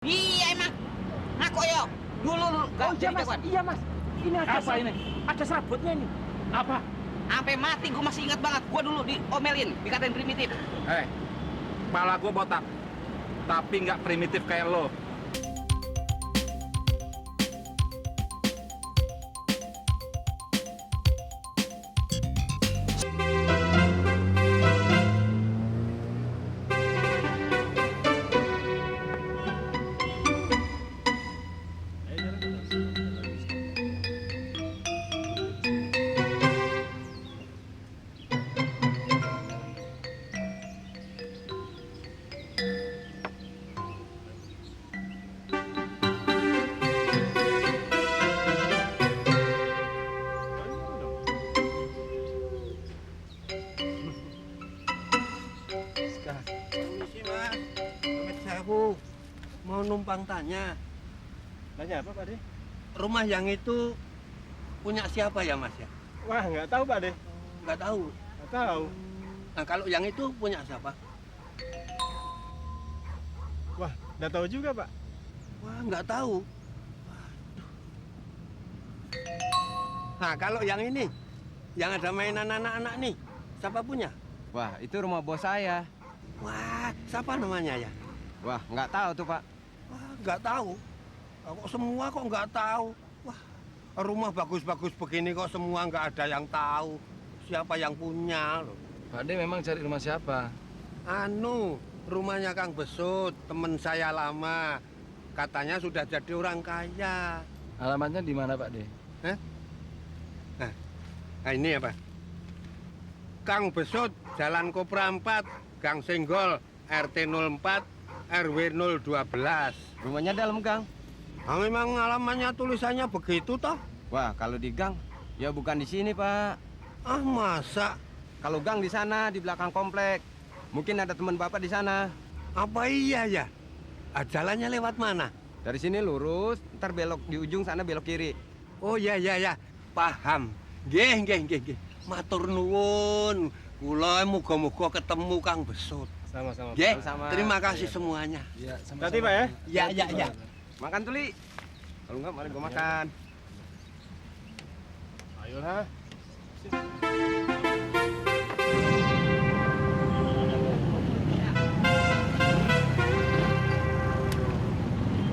Iya emang. Ngaku yo. Dulu Oh iya mas, iya mas. Ini ada Apa ini? Ada serabutnya ini. Apa? Sampai mati gue masih ingat banget. Gue dulu diomelin, dikatain primitif. Kepala gue botak. Tapi nggak primitif kayak lo. Permisi mas, pamit sewu. Mau numpang tanya, Tanya apa Pak De? rumah yang itu punya siapa ya mas ya? Wah nggak tahu Pak De. Nggak tahu. Nggak tahu. Nah kalau yang itu punya siapa? Wah nggak tahu juga Pak. Wah nggak tahu. Waduh. Nah kalau yang ini, yang ada mainan anak-anak nih, siapa punya? Wah, itu rumah bos saya. Wah, siapa namanya ya? Wah, nggak tahu tuh, Pak. Wah, nggak tahu. Kok semua kok nggak tahu? Wah, rumah bagus-bagus begini kok semua nggak ada yang tahu. Siapa yang punya loh? Pak De memang cari rumah siapa? Anu, rumahnya Kang Besut, temen saya lama. Katanya sudah jadi orang kaya. Alamatnya di mana Pak De? Nah ini apa? Kang Besut, Jalan Kopra 4, Gang Senggol, RT 04, RW 012. Rumahnya dalam gang. Ah, memang alamannya tulisannya begitu toh? Wah, kalau di gang, ya bukan di sini, Pak. Ah masa? Kalau gang di sana, di belakang komplek. Mungkin ada teman Bapak di sana. Apa iya ya? Ah, jalannya lewat mana? Dari sini lurus, ntar belok di ujung sana belok kiri. Oh ya ya ya, paham. Nggih nggih nggih nggih. Matur nuwun. Kula muga-muga ketemu Kang Besut. Sama-sama. Nggih, Sama-sama. terima kasih semuanya. Iya, Berarti Pak ya? Ya ya ya. Makan tuh, Li. Kalau nggak, mari gua makan. Ayolah.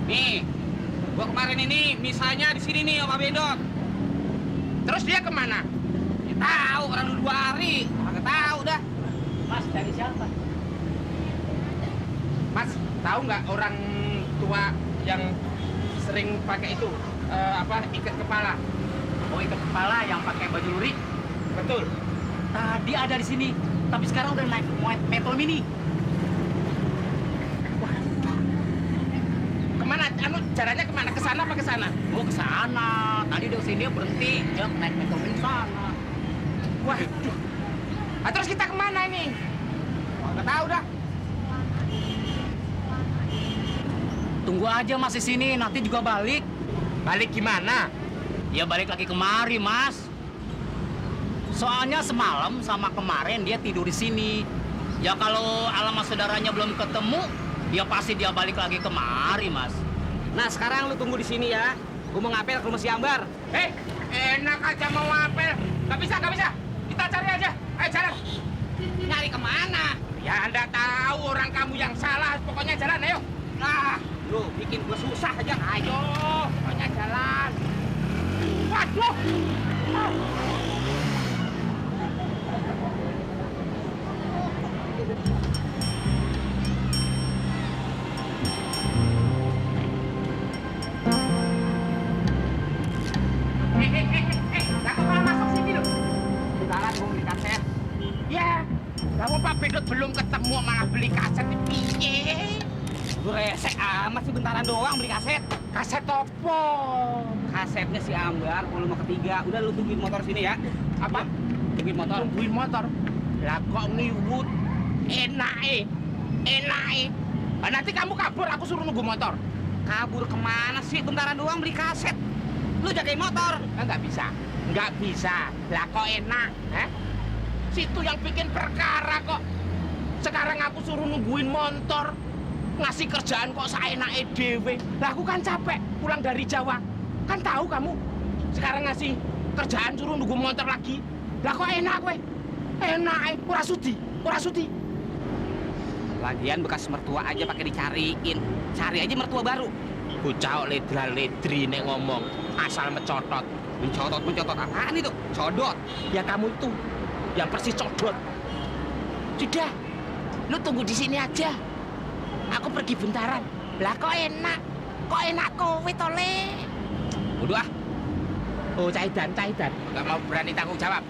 Nih, gua kemarin ini misalnya di sini nih sama Bendot. Terus dia kemana? Ya tahu orang dulu 2 hari, kagak tahu dah. Mas dari siapa? Mas, tahu nggak orang tua yang sering pakai itu ikat kepala? Oh ikat kepala yang pakai baju lurik. Betul. Tadi ada di sini, tapi sekarang udah naik metro mini. Kemana? Anu caranya kemana? Ke sana apa ke sana? Oh ke sana. Tadi dia sini dia berhenti, dia naik metro mini sana. Waduh. Ah, terus kita kemana ini? Nggak tahu dah. Tunggu aja Mas di sini, nanti juga balik. Balik gimana? Ya balik lagi kemari Mas. Soalnya semalam sama kemarin dia tidur di sini. Ya kalau alamat saudaranya belum ketemu, ya pasti dia balik lagi kemari Mas. Nah sekarang lu tunggu di sini ya. Gua mau ngapel ke rumah si Ambar. Enak aja mau ngapel. Gak bisa, gak bisa. Kita cari aja. Ayo jalan. Nyari kemana? Ya Anda tahu orang kamu yang salah. Pokoknya jalan, ayo. Nah, lu bikin gua susah aja. Ayo, pokoknya jalan. Waduh. Ah. Kamu malah masuk sini loh. Sekarang mau beli kaset. Ya, kamu Pak Bedot belum ketemu malah beli kaset. Piye? Lu resek amat sih bentaran doang beli kaset. Kaset topo. Kasetnya si Ambar, volume ketiga. Udah lu tungguin motor sini ya. Apa? Tungguin motor. Tungguin motor. Lah kok ngiwut. Enak. Nah, nanti kamu kabur, aku suruh nunggu motor. Kabur kemana sih? Bentaran doang beli kaset. Lu jagain motor. Nggak bisa. Nggak bisa. Lah kok enak, Situ yang bikin perkara kok. Sekarang aku suruh nungguin motor. Ngasih kerjaan kok saenake dhewe. Lah aku kan capek pulang dari Jawa. Kan tahu kamu. Sekarang ngasih kerjaan suruh nunggu motor lagi. Lah kok enak kowe? Enak, ora sudi, ora sudi. Lagian bekas mertua aja pakai dicariin. Cari aja mertua baru. Bocah ledra-ledri nek ngomong, asal mencotot. Mencotot apaan itu? Codot. Ya kamu itu yang persis codot. Sudah, lu tunggu di sini aja. Aku pergi bentaran. Lah kok enak kowe tole. Udah ah. Oh, Caidan. Gak mau berani tanggung jawab.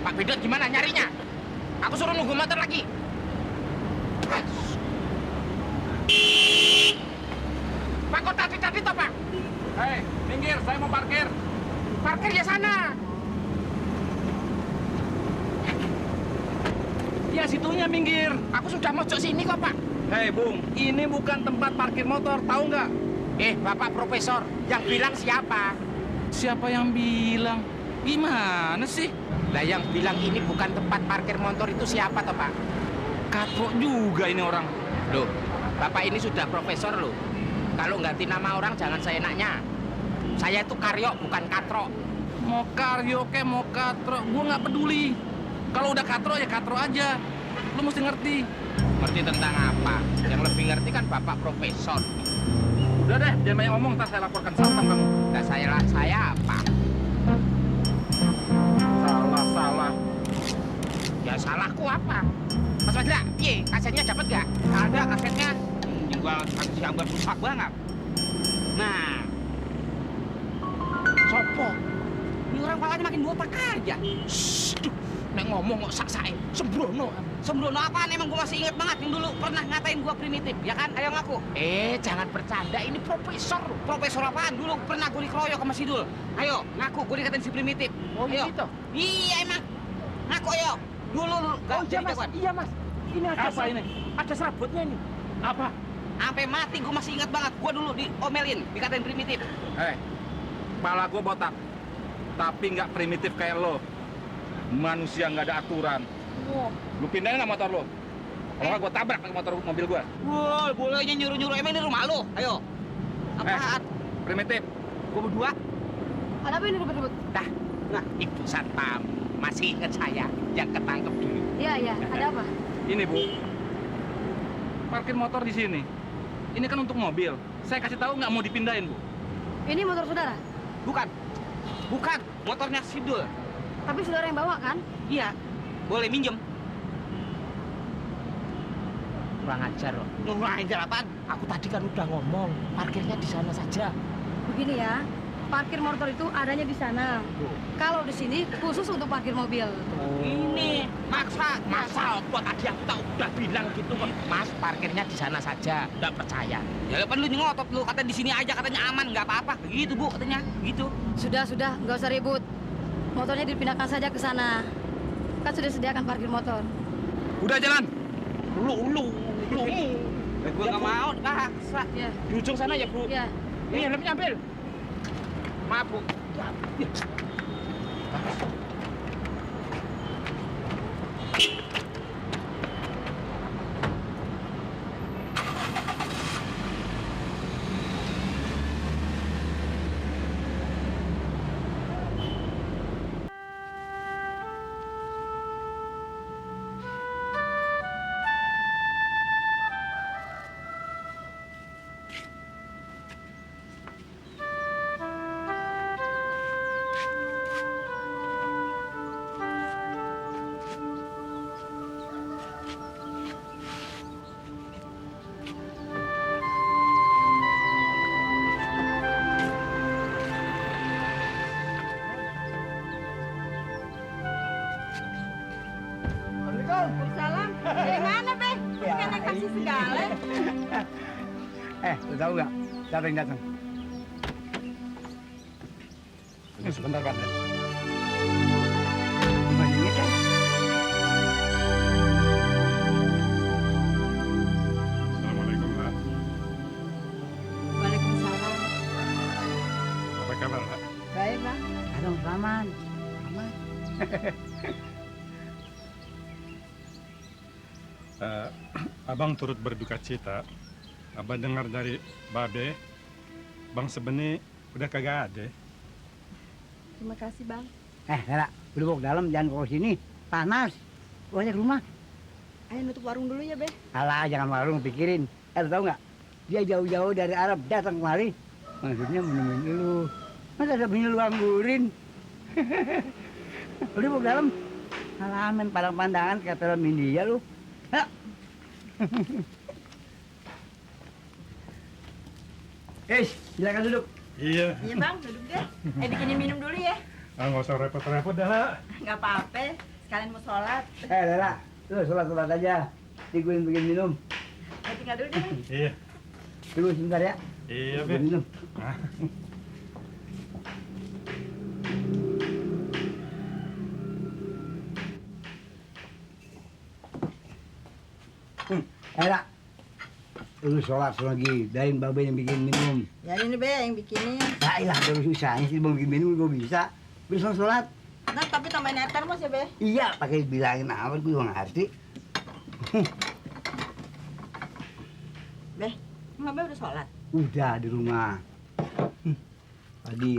Pak Bedot gimana nyarinya? Aku suruh nunggu motor lagi. Pak, kok tadi toh, Pak? Hei, minggir, saya mau parkir. Parkir ya sana. Ya situnya minggir. Aku sudah mojok sini kok, Pak. Hei, Bung, ini bukan tempat parkir motor, tahu nggak? Bapak Profesor, yang bilang siapa? Siapa yang bilang? Gimana sih? Lah yang bilang ini bukan tempat parkir motor itu siapa toh, Pak? Katrok juga ini orang. Loh, Bapak ini sudah profesor loh. Kalau ganti nama orang jangan seenaknya. Saya itu Karyo, bukan Katro. Mau Karyo ke, mau Katrok, gua nggak peduli. Kalau udah Katrok ya Katrok aja. Lu mesti ngerti. Ngerti tentang apa? Yang lebih ngerti kan Bapak Profesor. Udah deh, jangan banyak ngomong, ntar saya laporkan satpam kamu. Nah, saya apa? Salah. Ya salahku apa? Mas Badra, piye? Kasetnya dapat nggak? Ada kasetnya. Juga kasus yang rusak banget. Nah, sopo? Ini orang palanya makin botak aja. Duh, nek ngomong kok sak-sae, sembrono. Sembrono apaan? Emang gua masih inget banget yang dulu pernah ngatain gua primitif, ya kan? Ayo ngaku. Jangan bercanda, ini profesor. Profesor apaan? Dulu pernah gua dikeroyok sama si Dul. Ayo, ngaku gua dikatain si primitif. Oh, ayo. Gitu? Iya, emang. Ngaku ayo. Dulu gak jadi jagoan. Iya, Mas. Ini ada Apa ini? Ada serabutnya ini. Apa? Sampai mati gua masih ingat banget. Gua dulu diomelin, dikatain primitif. Hei, kepala gua botak. Tapi nggak primitif kayak lo. Manusia nggak ada aturan. Lu pindahin nggak motor lo? Kalau nggak gua tabrak pakai mobil gua. Wah, bolehnya nyuruh-nyuruh. Emang ini rumah lo? Ayo. Apaan? Primitif. Gua berdua. Ada apa ini ribut-ribut? Nah, Ibu Satpam. Masih ingat saya yang ketangkep dulu. Iya, ada apa? Ini Bu, parkir motor di sini. Ini kan untuk mobil. Saya kasih tahu nggak mau dipindahin Bu. Ini motor saudara, Bukan. Motornya Sidul. tapi saudara yang bawa kan? Iya. Boleh minjem. Kurang ajar loh. Kurang ajar apaan? Aku tadi kan udah ngomong, parkirnya di sana saja. Begini ya, parkir motor itu adanya di sana. Kalau di sini khusus untuk parkir mobil. Ini masa apa tadi aku tak udah bilang gitu kok. Mas, parkirnya di sana saja. Enggak percaya. Ya depan lu ngotot lu, kata di sini aja katanya aman, nggak apa-apa. Begitu, Bu, katanya. Gitu. Sudah, nggak usah ribut. Motornya dipindahkan saja ke sana. Kan sudah sediakan parkir motor. Udah jalan. Lu. Gue nggak mau, paksa. Ya, Di ujung sana ya, Bu. ya. Ini helmnya ambil. Maaf, Bu. Salam. Dari mana, Be? Pakai naik taksi segala. Lu tahu nggak siapa yang datang? Tunggu sebentar, Pak. Bajunya kan? Assalamualaikum, Pak. Waalaikumsalam. Apa kabar, Pak? Baik, Bang. Aduh, Rahman. Abang turut berduka cita Abah dengar dari Babe, Bang Sebeni udah kagak ada. Terima kasih, Bang. Nela, udah bawa ke dalam, jangan bawa sini. Panas. Bawa aja ke rumah. Ayo nutup warung dulu ya, Be. Alah, jangan warung, pikirin. Lu tahu nggak? Dia jauh-jauh dari Arab datang kemari. Maksudnya menemuin lu. Masa ada bini lu anggurin? Udah bawa ke dalam. Alah, main pandang-pandangan kayak film India lu. Ayo. Silakan duduk. Iya. Iya, Bang, duduk deh. Bikinin minum dulu ya. Nggak usah repot-repot dah, lah. Nggak apa-apa, sekalian mau sholat. Lela, lu sholat aja. Gue bikin minum. Tinggal dulu deh, Bang. Iya. Tunggu sebentar ya. Iya, Bikin Be. minum. Ah. Lela, lu sholat lagi. Darin Babe yang bikin minum. Ya ini, Be, yang bikinin. Ya ilah, terus susahnya sih mau bikin minum gue bisa. Bisa sholat. Nah, tapi tambahin air termos ya, Be. Iya, pakai bilangin apa gue juga ngerti. Be, emang Be udah sholat? Udah di rumah. Tadi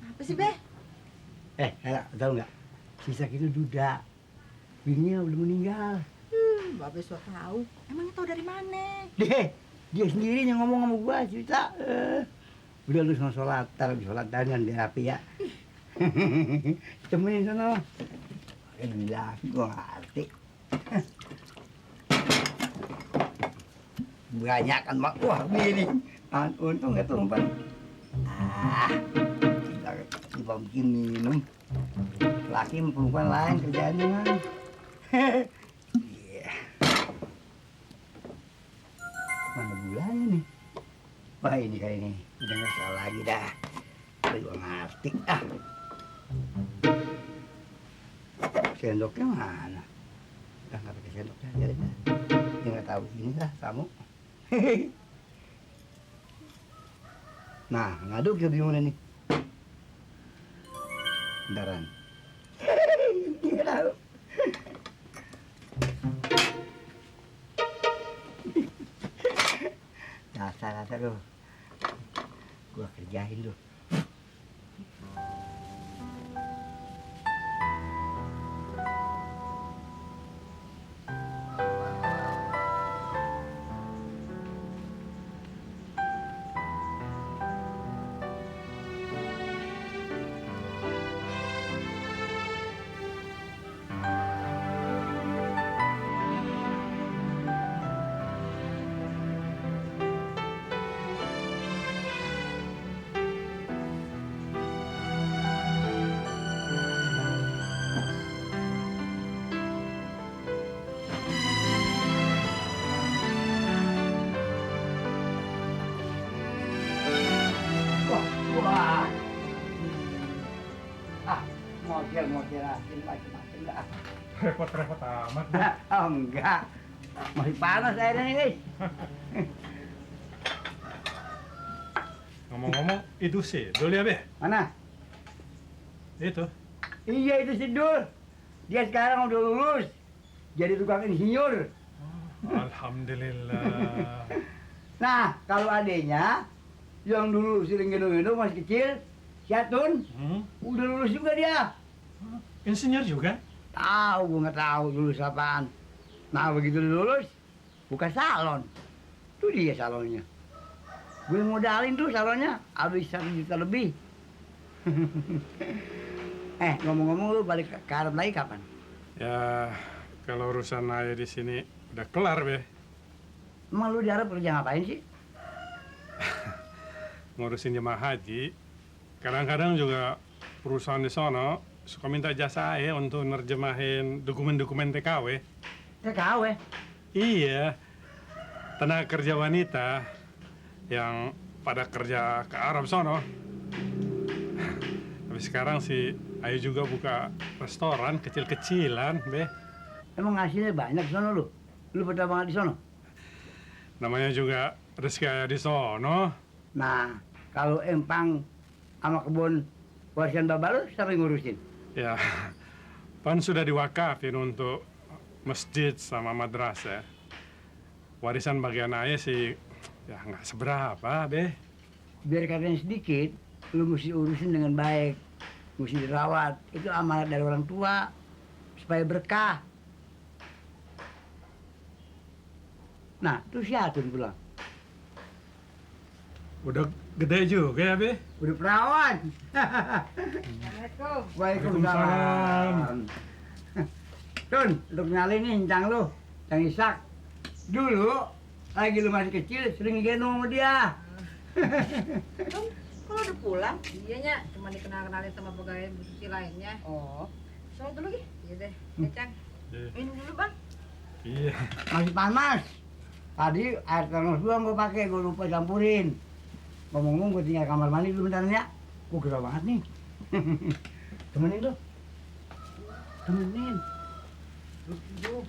Apa sih, Be? Lela, tahu nggak? Sisa kita duda. Bininya udah meninggal. Babe suka tahu. Emangnya tahu dari mana? Dia sendiri yang ngomong sama gua cerita. Udah lu sama sholat, taruh di sholat dan di rapi ya. Temenin sana. Alhamdulillah, gua ngerti. Banyak kan mak, wah begini. Untung nggak tumpah. Kita bikin minum. Laki sama perempuan lain kerjaannya kan. Mana gulanya nih? Wah ini kali ini udah nggak salah lagi dah. Udah gua ngerti ah. Sendoknya mana? Udah nggak pakai sendoknya aja deh. Dia nggak tahu ini lah kamu. Nah ngaduk ya gimana nih? Bentaran. Nggak tahu. Dasar lu. Gua kerjain lu. Wah. Model-modelatin macam-macam dah. Repot-repot amat. Oh enggak. Masih panas airnya nih, guys. Ngomong-ngomong, itu sih, Dul ya, Be? Mana? Itu. Iya itu si Dul. Dia sekarang udah lulus. Jadi tukang insinyur. Alhamdulillah. Nah, kalau adenya yang dulu sering gendong-gendong masih kecil, si Atun, udah lulus juga dia. Insinyur juga? Tahu, gue nggak tahu lulus apaan. Nah, begitu lulus, buka salon. Itu dia salonnya. Gue modalin tuh salonnya, habis 1 juta lebih. Ngomong-ngomong lu balik ke Arab lagi kapan? Ya, kalau urusan ayah di sini udah kelar, Be. Emang lu di Arab kerja ngapain sih? Ngurusin jemaah haji. Kadang-kadang juga perusahaan di sono suka minta jasa saya untuk nerjemahin dokumen-dokumen TKW. TKW? Iya, tenaga kerja wanita yang pada kerja ke Arab sono. Tapi sekarang sih Ayu juga buka restoran kecil-kecilan, Be. Emang hasilnya banyak di sono lu? Lu pernah banget di sono? Namanya juga rezeki Ayah di sono. Nah, kalau empang sama kebun warisan bapak lu siapa yang ngurusin? Ya, pan sudah diwakafin untuk masjid sama madrasah. Warisan bagian ayah sih ya nggak seberapa, Be. Biar katanya sedikit, lu mesti urusin dengan baik. Mesti dirawat. Itu amanat dari orang tua. Supaya berkah. Nah, itu si Atun pulang. Udah gede juga ya, Be? Udah perawan. Assalamualaikum. Waalaikumsalam. Tun, untuk nyalin nih encang lu, Cang Isak. Dulu, lagi lu masih kecil, sering gendong sama dia. Kalau udah pulang? Iya, Nya. Cuma dikenal-kenalin sama pegawai Bu Susi lainnya. Oh, Soal dulu, Gi. Iya deh. Cang. Iya. Minum dulu, Bang. Iya. masih panas. Tadi air termos doang gue pakai, gue lupa campurin. Ngomong-ngomong, gue tinggal kamar mandi dulu bentar ya. Gue gerah banget nih. Temenin tuh. Temenin. Duduk.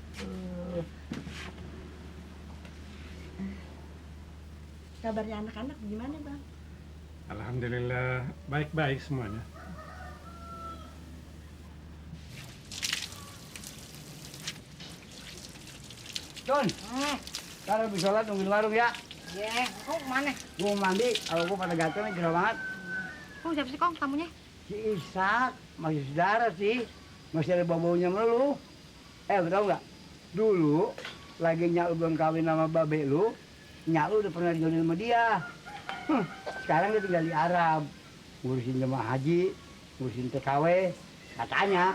Kabarnya anak-anak gimana, Bang? Alhamdulillah baik-baik semuanya. Tun, kalau habis sholat tungguin warung ya. Iya. Kau kemana? Gue mau mandi, kalau gue pada gatel nih gerah banget. Kau siapa sih, Kong? Tamunya? Si Ishak, masih saudara sih. Masih ada bau-baunya melu. Lu tau nggak? Dulu, lagi nyak lu belum kawin sama babe lu, nyak lu udah pernah dijodohin sama dia. Sekarang dia tinggal di Arab. Ngurusin jemaah haji, ngurusin TKW. Katanya.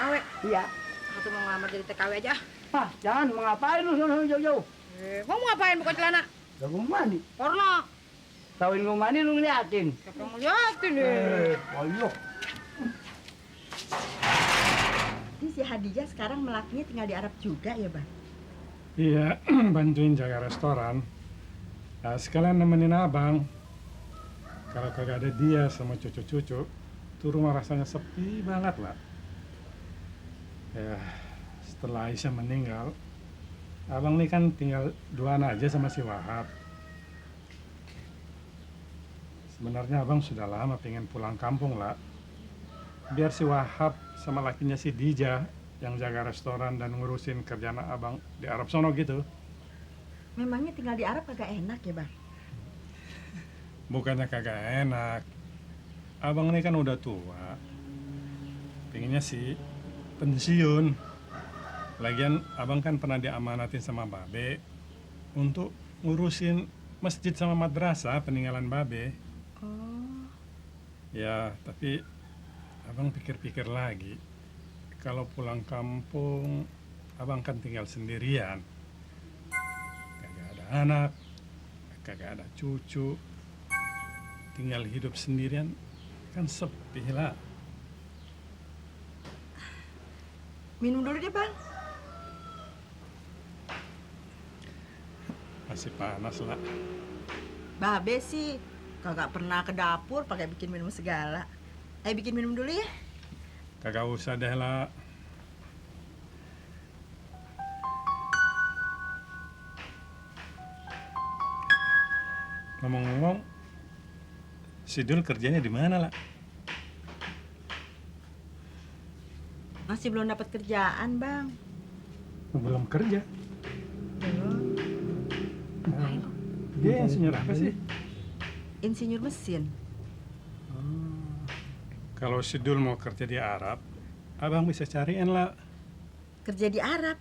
Awe. Iya. Aku mau ngelamar jadi TKW aja. Hah, jangan, mau ngapain lu sono jauh-jauh? Kau mau ngapain buka celana? Udah gue mandi. Porno. Tauin gue mandi lu ngeliatin. Siapa yang ngeliatin deh? Ayo. Ini si Hadijah sekarang melakinya tinggal di Arab juga ya, Bang? Iya, bantuin jaga restoran. Nah, sekalian nemenin abang. Kalau kagak ada dia sama cucu-cucu, tuh rumah rasanya sepi banget lah. Ya, setelah Aisyah meninggal, abang nih kan tinggal duaan aja sama si Wahab. Sebenarnya abang sudah lama pengen pulang kampung lah. Biar si Wahab sama lakinya si Dija yang jaga restoran dan ngurusin kerjaan abang di Arab sono gitu. Memangnya tinggal di Arab agak enak ya, Bang? Bukannya kagak enak. Abang ini kan udah tua. Pengennya sih pensiun. Lagian abang kan pernah diamanatin sama Babe untuk ngurusin masjid sama madrasah peninggalan Babe. Oh. Ya, tapi abang pikir-pikir lagi. Kalau pulang kampung, abang kan tinggal sendirian. Kagak ada anak, kagak ada cucu. Tinggal hidup sendirian kan sepi lah. Minum dulu deh, Bang. Masih panas lah. Babe sih kagak pernah ke dapur pakai bikin minum segala. Ayo bikin minum dulu ya. Kagak usah deh lah. Ngomong-ngomong, si Dul kerjanya di mana lah? Masih belum dapat kerjaan, Bang. Belum kerja. Belum. Dia insinyur apa sih? Insinyur mesin. Kalau si Dul mau kerja di Arab, abang bisa cariin lah. Kerja di Arab.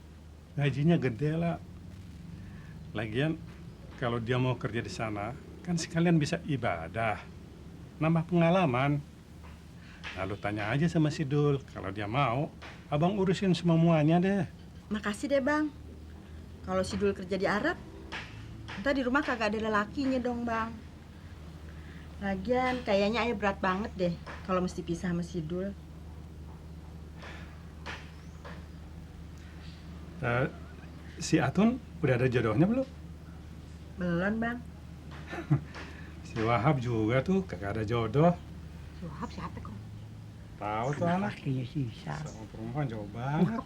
Gajinya gede lah. Lagian, kalau dia mau kerja di sana, kan sekalian bisa ibadah. Nambah pengalaman. Lalu tanya aja sama si Dul, kalau dia mau, abang urusin semuanya deh. Makasih deh, Bang. Kalau si Dul kerja di Arab, ntar di rumah kagak ada lelakinya dong, Bang. Lagian kayaknya ayah berat banget deh kalau mesti pisah sama si Dul. Si Atun udah ada jodohnya belum? Belum, Bang. Si Wahab juga tuh kagak ada jodoh. Wahab siapa, Kong? Tahu tuh anak. Lakinya si Ishak. Sama perempuan jauh banget.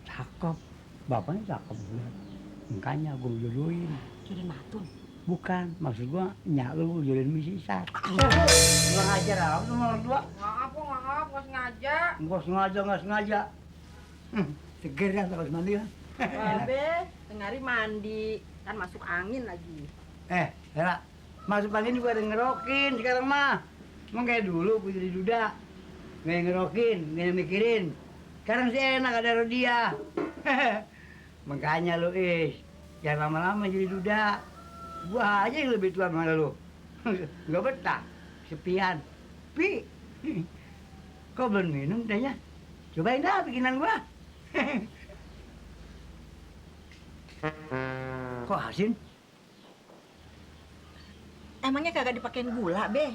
Cakep. Bapaknya cakep banget. Makanya gue jodohin. Jodohin Matun. Bukan, maksud gue nyak lu jodohin si Ishak. Kurang ajar apa sama orang tua? Maaf, Kong, maaf. Nggak sengaja. Nggak sengaja. Seger kan habis mandi kan? Babe, tengah hari mandi, kan masuk angin lagi. Hera, masuk angin juga ada ngerokin sekarang mah. Emang kayak dulu putri duda. Nggak ngerokin, nggak mikirin. Sekarang sih enak ada Rodia. Makanya lu jangan lama-lama jadi duda. Gua aja yang lebih tua sama lu. Nggak betah, sepian. Pi, kok belum minum tehnya? Cobain dah bikinan gua. Kok asin? Emangnya kagak dipakein gula, Be?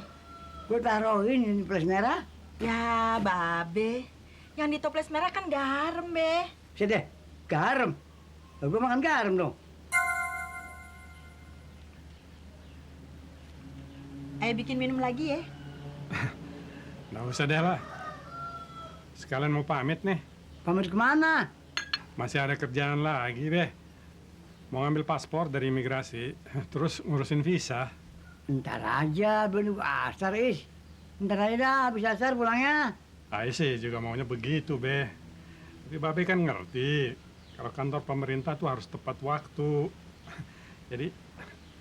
Gua taruhin ini plus merah. Ya, Babe. Yang di toples merah kan garam, Be. Sedeh, garam. Lah gua makan garam dong. Ayo bikin minum lagi ya. Nggak usah deh lah. Sekalian mau pamit nih. Pamit kemana? Masih ada kerjaan lagi deh. Mau ngambil paspor dari imigrasi, terus ngurusin visa. Ntar aja, belum juga asar, Ntar aja dah, habis asar pulangnya. Sih juga maunya begitu, Be. Tapi Babe kan ngerti, kalau kantor pemerintah tuh harus tepat waktu. Jadi,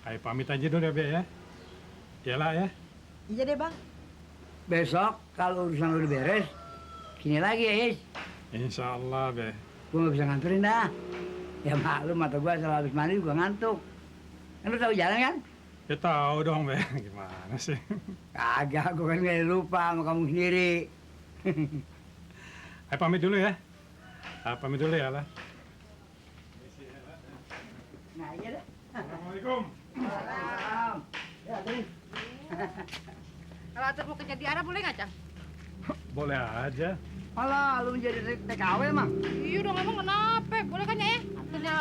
ayo pamit aja dulu ya, Be ya. Iyalah ya. Iya deh, Bang. Besok, kalau urusan lu udah beres, sini lagi ya, Insya Allah, Be. Gua nggak bisa nganterin dah. Ya maklum, mata gua setelah habis mandi gua ngantuk. Kan lu tahu jalan kan? Ya tahu dong, Be. Gimana sih? Kagak, gua kan nggak lupa sama kamu sendiri. Ayo pamit dulu ya. Pamit dulu ya, lah. Nah, iya dah. Assalamualaikum. Salam. Ya, terus. Kalau atur mau kerja di Arab boleh nggak, Cang? Boleh aja. Alah, lu menjadi TKW emang? Iya dong, emang kenapa? Boleh kan ya? Aturnya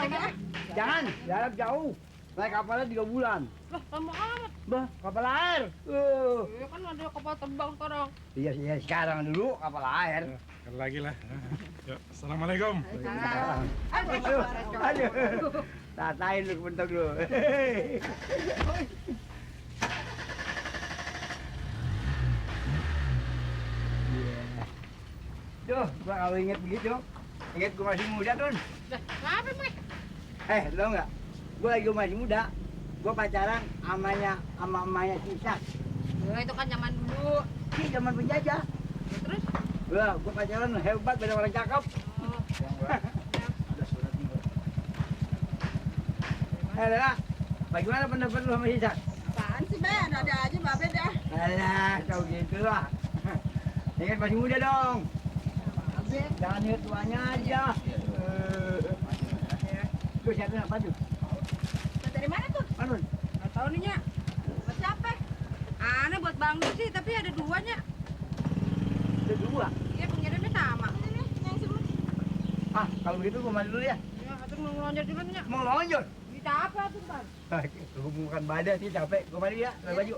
Jangan, jarak jauh. Naik kapalnya 3 bulan. Lah, lama amat. Bah, kapal air. Iya kan ada kapal terbang sekarang. Iya, sekarang dulu kapal air. Sekali lagi lah. Yuk, Assalamualaikum. Aduh. Tatain lu kebentuk lu. Duh, gua kalau inget begitu, inget gua masih muda, Tun. Lah, kenapa, Mek? Tau nggak? Gua lagi masih muda, gua pacaran sama emaknya Sisa. Ya, itu kan zaman dulu. Ini zaman penjajah. Terus? Wah, gua pacaran hebat, beda orang cakep. Lala, bagaimana pendapat lu sama Sisa? Apaan sih, Be? Ada aja, Babe dah. Alah, tau gitu lah. Ingat masih muda dong. Jangan ingat tuanya aja. Tuh, siapin apa tuh? Dari mana tuh? Anun, Nggak tahu nih, Nya. Buat siapa? Aneh buat Bang Du sih, tapi ada duanya. ada 2. Iya, pengirimnya sama. Ini, yang semut. Ah, kalau begitu gua mandi dulu ya. Ya, atur mau ngelonjor dulu nih, Nya. Mau lonjor. Bisa apa tuh, Bang? Gua bukan badan sih capek. Gua mandi ya, pakai baju.